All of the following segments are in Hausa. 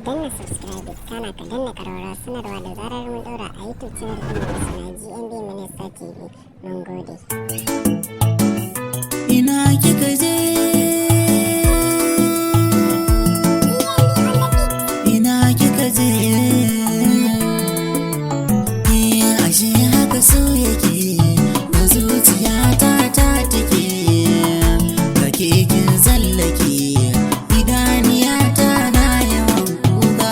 danna subscribe kana ka danna ƙararrawar sanarwa da zarar mun ɗora a YouTube channel ɗin mai suna GMB Minista TV. Mun gode. Ina kika je? Ina kika je? Ashe haka so yake da zuciyata ta take, kake kin tsallake idaniyata na yawan kuka.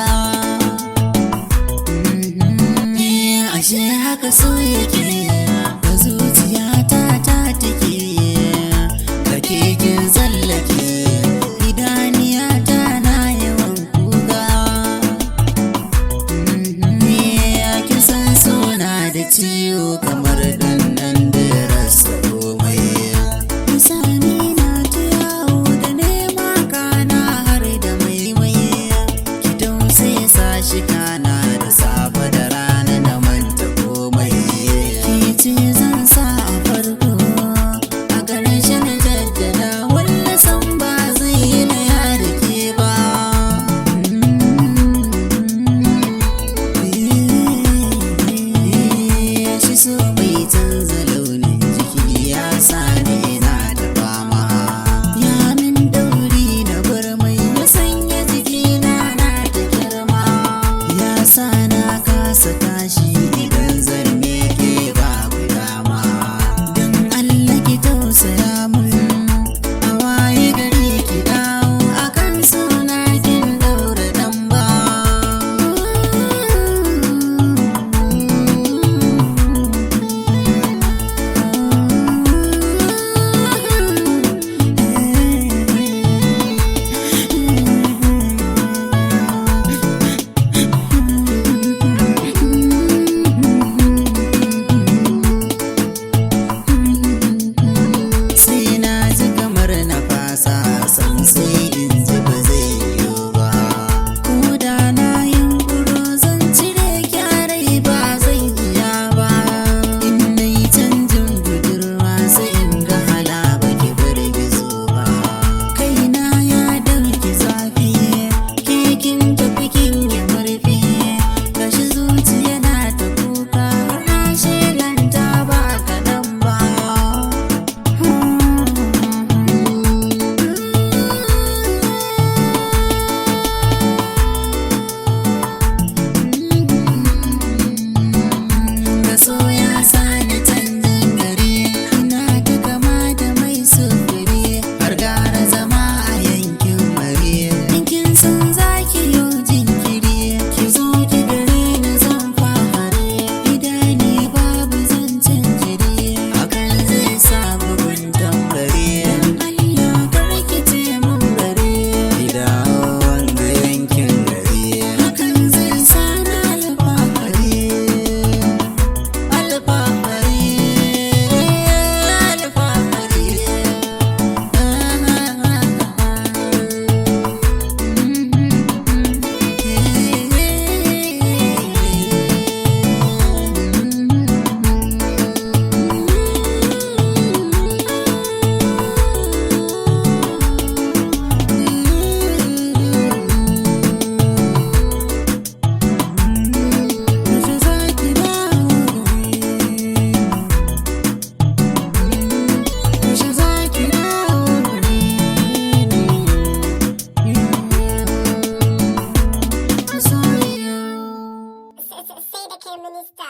Ashe haka so yake da zuciyata ta take, kake kin tsallake idaniyata na yawan kuka. Kin san suna da ciwo kamar dandan da ya rasa komai. Sani na ta yawo da nema kana har da maimai, ki tausaya sa shi kana da safe da rana na manta komai. Ki ce zan sa a farko a ƙarshe na jaddada, wanda san ba zai yi na yada ke ba. Shi so mai canza launin jiki ya sa ni na ta fama. Ya min dauri na bar mai ya sanya jikina na ta girma. Ya sa na kasa tashi idan zan meke babu dama. Don Allah ki tausaya mun, a waye gari ki dawo akan suna kin daura dan ba. Sai na ji kamar na fasa san sai in ji ba zai yiwu ba. Ko da na yunkuro zan cire kyarai ba zan iya ba. In na yi canjin budurwa sai in ga hala ba ki bar gizo ba. Kaina ya dauki zafi, ke kin tafi kin yi murfi. Gashi zuciya na ta kuka, har na shelanta ba kaɗan ba. Da so ya sani canjin gari, ina ta kama da mai sufuri, har gara zama a yankin mare. In kin san za ki yo jinkiri, ki zo ki gare ni zan fahare. Idani babu zancen jiri, hakan zai sa bugun tambari. Don Allah kar ki ce mun gare, ki dawo wanga yankin gari. Hakan zai sa na alfahari. Alfahari, alfahari. Yaushe za ki dawo gare ni? Yaushe za ki dawo gare ni? Masoyiya. Sai da ke minista.